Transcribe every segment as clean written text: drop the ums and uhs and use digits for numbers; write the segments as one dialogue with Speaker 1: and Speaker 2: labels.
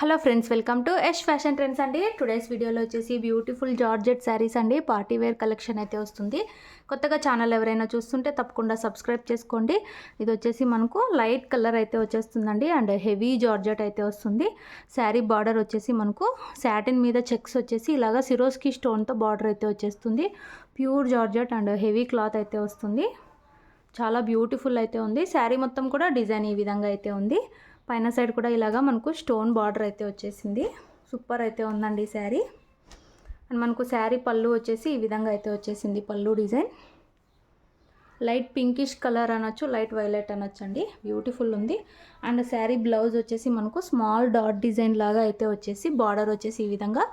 Speaker 1: Hello friends, welcome to Yash fashion trends అండి. Today's వీడియోలో వచ్చేసి బ్యూటిఫుల్ జార్జెట్ శారీస్ అండి, పార్టీ వేర్ కలెక్షన్ అయితే వస్తుంది. కొత్తగా ఛానల్ ఎవరైనా చూస్తుంటే తప్పకుండా సబ్స్క్రైబ్ చేసుకోండి. ఇది వచ్చేసి మనకు లైట్ కలర్ అయితే వచ్చేస్తుందండి అండ్ హెవీ జార్జెట్ అయితే వస్తుంది. శారీ బార్డర్ వచ్చేసి మనకు సాటిన్ మీద చెక్స్ వచ్చేసి ఇలాగా సిరోస్కి స్టోన్తో బార్డర్ అయితే వచ్చేస్తుంది. Pure georgette and heavy cloth అయితే వస్తుంది. చాలా బ్యూటిఫుల్ అయితే ఉంది. శారీ మొత్తం కూడా డిజైన్ ఈ విధంగా అయితే ఉంది. పైన సైడ్ కూడా ఇలాగా మనకు స్టోన్ బార్డర్ అయితే వచ్చేసింది. సూపర్ అయితే ఉందండి శారీ. అండ్ మనకు శారీ పళ్ళు వచ్చేసి ఈ విధంగా అయితే వచ్చేసింది. పళ్ళు డిజైన్ లైట్ పింకిష్ కలర్ అనొచ్చు, లైట్ వైలెట్ అనొచ్చు అండి. బ్యూటిఫుల్ ఉంది. అండ్ శారీ బ్లౌజ్ వచ్చేసి మనకు స్మాల్ డాట్ డిజైన్ లాగా అయితే వచ్చేసి బార్డర్ వచ్చేసి ఈ విధంగా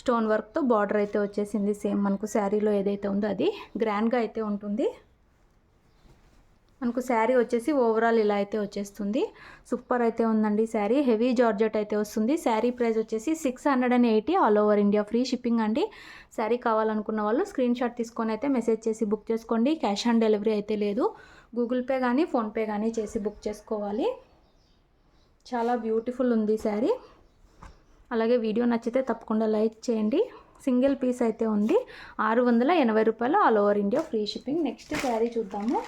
Speaker 1: స్టోన్ వర్క్తో బార్డర్ అయితే వచ్చేసింది. సేమ్ మనకు శారీలో ఏదైతే ఉందో అది గ్రాండ్గా అయితే ఉంటుంది. మనకు శారీ వచ్చేసి ఓవరాల్ ఇలా అయితే వచ్చేస్తుంది. సూపర్ అయితే ఉందండి శారీ. హెవీ జార్జెట్ అయితే వస్తుంది. శారీ ప్రైస్ వచ్చేసి 680 all over India free shipping అండి. శారీ కావాలనుకున్న వాళ్ళు స్క్రీన్ షాట్ తీసుకొని అయితే మెసేజ్ చేసి బుక్ చేసుకోండి. క్యాష్ ఆన్ డెలివరీ అయితే లేదు. గూగుల్ పే కానీ ఫోన్పే కానీ చేసి బుక్ చేసుకోవాలి. చాలా బ్యూటిఫుల్ ఉంది శారీ. అలాగే వీడియో నచ్చితే తప్పకుండా లైక్ చేయండి. సింగిల్ పీస్ అయితే ఉంది. 680 రూపాయలు all over India free shipping. Next sari చూద్దాము.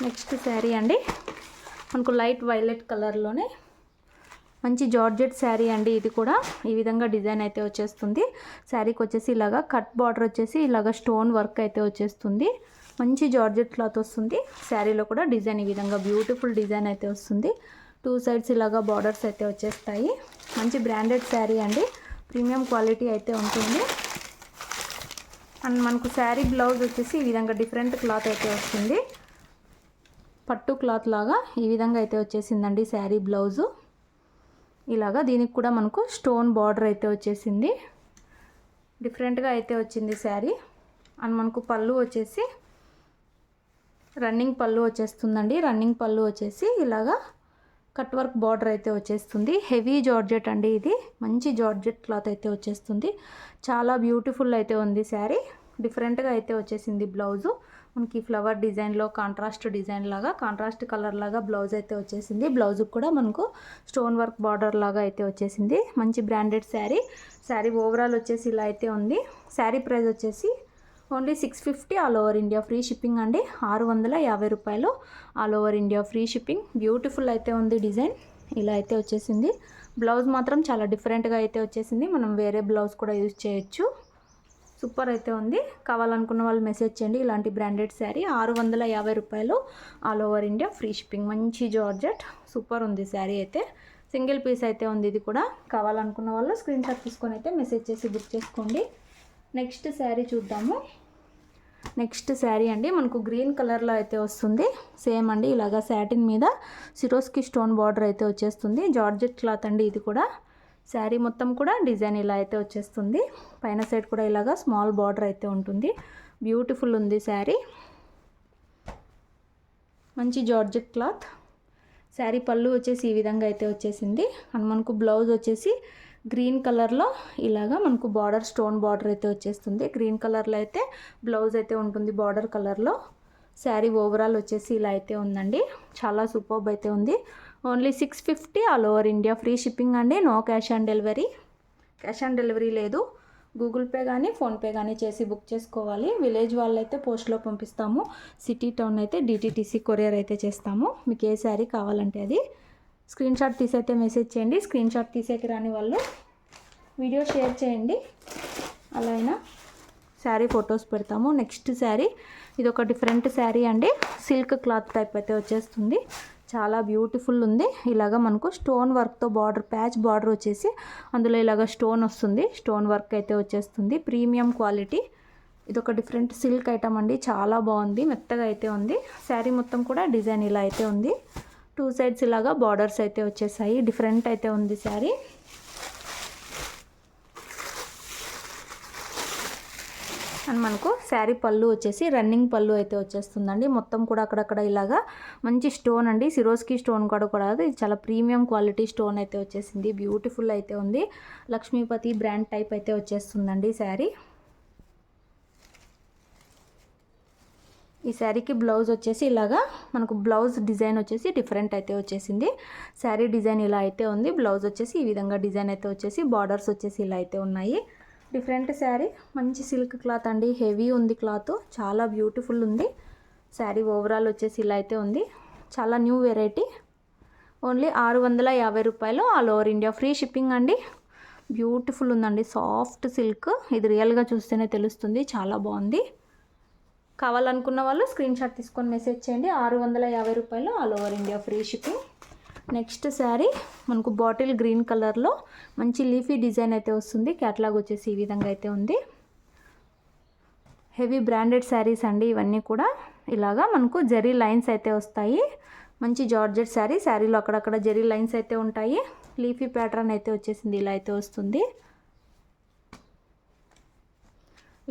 Speaker 1: నెక్స్ట్ శారీ అండి, మనకు లైట్ వైలెట్ కలర్లోనే మంచి జార్జెట్ శారీ అండి. ఇది కూడా ఈ విధంగా డిజైన్ అయితే వచ్చేస్తుంది. శారీకి వచ్చేసి ఇలాగా కట్ బార్డర్ వచ్చేసి ఇలాగా స్టోన్ వర్క్ అయితే వచ్చేస్తుంది. మంచి జార్జెట్ క్లాత్ వస్తుంది. శారీలో కూడా డిజైన్ ఈ విధంగా బ్యూటిఫుల్ డిజైన్ అయితే వస్తుంది. 2 సైడ్స్ ఇలాగా బార్డర్స్ అయితే వచ్చేస్తాయి. మంచి బ్రాండెడ్ శారీ అండి. ప్రీమియం క్వాలిటీ అయితే ఉంటుంది. అండ్ మనకు శారీ బ్లౌజ్ వచ్చేసి ఈ విధంగా డిఫరెంట్ క్లాత్ అయితే వస్తుంది. పట్టు క్లాత్ లాగా ఈ విధంగా అయితే వచ్చేసిందండి శారీ బ్లౌజు. ఇలాగా దీనికి కూడా మనకు స్టోన్ బార్డర్ అయితే వచ్చేసింది. డిఫరెంట్గా అయితే వచ్చింది శారీ. అండ్ మనకు పళ్ళు వచ్చేసి రన్నింగ్ పళ్ళు వచ్చేస్తుందండి. రన్నింగ్ పళ్ళు వచ్చేసి ఇలాగా కట్ వర్క్ బార్డర్ అయితే వచ్చేస్తుంది. హెవీ జార్జెట్ అండి. ఇది మంచి జార్జెట్ క్లాత్ అయితే వచ్చేస్తుంది. చాలా బ్యూటిఫుల్ అయితే ఉంది శారీ. డిఫరెంట్గా అయితే వచ్చేసింది బ్లౌజు. మనకి ఫ్లవర్ డిజైన్లో కాంట్రాస్ట్ డిజైన్ లాగా కాంట్రాస్ట్ కలర్ లాగా బ్లౌజ్ అయితే వచ్చేసింది. బ్లౌజ్కి కూడా మనకు స్టోన్ వర్క్ బార్డర్ లాగా అయితే వచ్చేసింది. మంచి బ్రాండెడ్ శారీ. శారీ ఓవరాల్ వచ్చేసి ఇలా అయితే ఉంది. శారీ ప్రైస్ వచ్చేసి only 650 all over India free shipping అండి. 650 రూపాయలు all over India free shipping. Beautiful అయితే ఉంది డిజైన్. ఇలా అయితే వచ్చేసింది. బ్లౌజ్ మాత్రం చాలా డిఫరెంట్గా అయితే వచ్చేసింది. మనం వేరే బ్లౌజ్ కూడా యూజ్ చేయొచ్చు. సూపర్ అయితే ఉంది. కావాలనుకున్న వాళ్ళు మెసేజ్ చేయండి. ఇలాంటి బ్రాండెడ్ శారీ 650 రూపాయలు all over India free shipping. మంచి జార్జెట్ సూపర్ ఉంది శారీ అయితే. సింగిల్ పీస్ అయితే ఉంది. ఇది కూడా కావాలనుకున్న వాళ్ళు స్క్రీన్ షాట్ తీసుకొని అయితే మెసేజ్ చేసి బుక్ చేసుకోండి. నెక్స్ట్ శారీ చూద్దాము. నెక్స్ట్ శారీ అండి, మనకు గ్రీన్ కలర్లో అయితే వస్తుంది. సేమ్ అండి, ఇలాగా సాటిన్ మీద సిరోస్కి స్టోన్ బార్డర్ అయితే వచ్చేస్తుంది. జార్జెట్ క్లాత్ అండి ఇది కూడా. శారీ మొత్తం కూడా డిజైన్ ఇలా అయితే వచ్చేస్తుంది. పైన సైడ్ కూడా ఇలాగా స్మాల్ బార్డర్ అయితే ఉంటుంది. బ్యూటిఫుల్ ఉంది శారీ. మంచి జార్జెట్ క్లాత్. శారీ పళ్ళు వచ్చేసి ఈ విధంగా అయితే వచ్చేసింది. అండ్ మనకు బ్లౌజ్ వచ్చేసి గ్రీన్ కలర్లో ఇలాగా మనకు బార్డర్ స్టోన్ బార్డర్ అయితే వచ్చేస్తుంది. గ్రీన్ కలర్లో అయితే బ్లౌజ్ అయితే ఉంటుంది బార్డర్ కలర్లో. శారీ ఓవరాల్ వచ్చేసి ఇలా అయితే ఉందండి. చాలా సూపర్బ్ అయితే ఉంది. Only 650 all over India free shipping అండి. No cash on delivery. Cash on delivery లేదు. గూగుల్ పే కానీ ఫోన్పే కానీ చేసి బుక్ చేసుకోవాలి. విలేజ్ వాళ్ళు అయితే పోస్ట్లో పంపిస్తాము. సిటీ టౌన్ అయితే డిటీటీసీ కొరియర్ అయితే చేస్తాము. మీకు ఏ శారీ కావాలంటే అది స్క్రీన్ షాట్ తీసైతే మెసేజ్ చేయండి. స్క్రీన్ షాట్ తీసేకి రాని వాళ్ళు వీడియో షేర్ చేయండి. అలా అయినా శారీ ఫొటోస్ పెడతాము. నెక్స్ట్ శారీ ఇది ఒక డిఫరెంట్ శారీ అండి. సిల్క్ క్లాత్ టైప్ అయితే వచ్చేస్తుంది. చాలా బ్యూటిఫుల్ ఉంది. ఇలాగ మనకు స్టోన్ వర్క్తో బార్డర్ ప్యాచ్ బార్డర్ వచ్చేసి అందులో ఇలాగ స్టోన్ వస్తుంది. స్టోన్ వర్క్ అయితే వచ్చేస్తుంది. Premium quality. ఇది ఒక డిఫరెంట్ సిల్క్ ఐటమ్ అండి. చాలా బాగుంది. మెత్తగా అయితే ఉంది. శారీ మొత్తం కూడా డిజైన్ ఇలా అయితే ఉంది. 2 సైడ్స్ ఇలాగా బార్డర్స్ అయితే వచ్చేసాయి. డిఫరెంట్ అయితే ఉంది శారీ. అండ్ మనకు శారీ పళ్ళు వచ్చేసి రన్నింగ్ పళ్ళు అయితే వచ్చేస్తుందండి. మొత్తం కూడా అక్కడక్కడ ఇలాగా మంచి స్టోన్ అండి. సిరోస్కి స్టోన్ కూడా ఇది చాలా ప్రీమియం క్వాలిటీ స్టోన్ అయితే వచ్చేసింది. బ్యూటిఫుల్ అయితే ఉంది. లక్ష్మీపతి బ్రాండ్ టైప్ అయితే వచ్చేస్తుందండి శారీ. ఈ శారీకి బ్లౌజ్ వచ్చేసి ఇలాగా మనకు బ్లౌజ్ డిజైన్ వచ్చేసి డిఫరెంట్ అయితే వచ్చేసింది. శారీ డిజైన్ ఇలా అయితే ఉంది. బ్లౌజ్ వచ్చేసి ఈ విధంగా డిజైన్ అయితే వచ్చేసి బార్డర్స్ వచ్చేసి ఇలా అయితే ఉన్నాయి. డిఫరెంట్ శారీ, మంచి సిల్క్ క్లాత్ అండి. హెవీ ఉంది క్లాత్, చాలా బ్యూటిఫుల్ ఉంది. శారీ ఓవరాల్ వచ్చేసి ఇలా అయితే ఉంది. చాలా న్యూ వెరైటీ. ఓన్లీ 650 రూపాయలు. All over India free shipping అండి. బ్యూటిఫుల్ ఉందండి, సాఫ్ట్ సిల్క్. ఇది రియల్గా చూస్తేనే తెలుస్తుంది, చాలా బాగుంది. కావాలనుకున్న వాళ్ళు స్క్రీన్ షాట్ తీసుకొని మెసేజ్ చేయండి. 650 రూపాయలు, all over India free shipping. Next sari మనకు బాటిల్ గ్రీన్ కలర్లో మంచి లీఫీ డిజైన్ అయితే వస్తుంది. క్యాటలాగ్ వచ్చేసి ఈ విధంగా అయితే ఉంది. హెవీ బ్రాండెడ్ శారీస్ అండి ఇవన్నీ కూడా. ఇలాగా మనకు జరీ లైన్స్ అయితే వస్తాయి. మంచి జార్జెట్ శారీ. శారీలో అక్కడక్కడ జరీ లైన్స్ అయితే ఉంటాయి. లీఫీ ప్యాటర్న్ అయితే వచ్చేసింది, ఇలా అయితే వస్తుంది.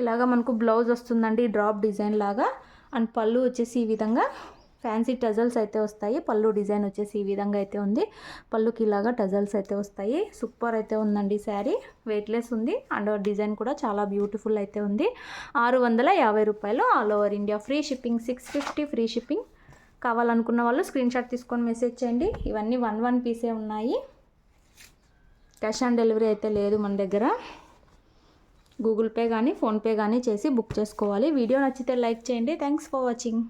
Speaker 1: ఇలాగా మనకు బ్లౌజ్ వస్తుందండి డ్రాప్ డిజైన్ లాగా. అండ్ పళ్ళు వచ్చేసి ఈ విధంగా ఫ్యాన్సీ టజల్స్ అయితే వస్తాయి. పళ్ళు డిజైన్ వచ్చేసి ఈ విధంగా అయితే ఉంది. పళ్ళుకి ఇలాగా టజల్స్ అయితే వస్తాయి. సూపర్ అయితే ఉందండి శారీ. వెయిట్లెస్ ఉంది అండ్ డిజైన్ కూడా చాలా బ్యూటిఫుల్ అయితే ఉంది. 650 రూపాయలు, all over India free shipping. 650 free shipping. కావాలనుకున్న వాళ్ళు స్క్రీన్ షాట్ తీసుకొని మెసేజ్ చేయండి. ఇవన్నీ 1 పీసే ఉన్నాయి. క్యాష్ ఆన్ డెలివరీ అయితే లేదు మన దగ్గర. గూగుల్ పే కానీ ఫోన్పే కానీ చేసి బుక్ చేసుకోవాలి. వీడియో నచ్చితే లైక్ చేయండి. Thanks for watching.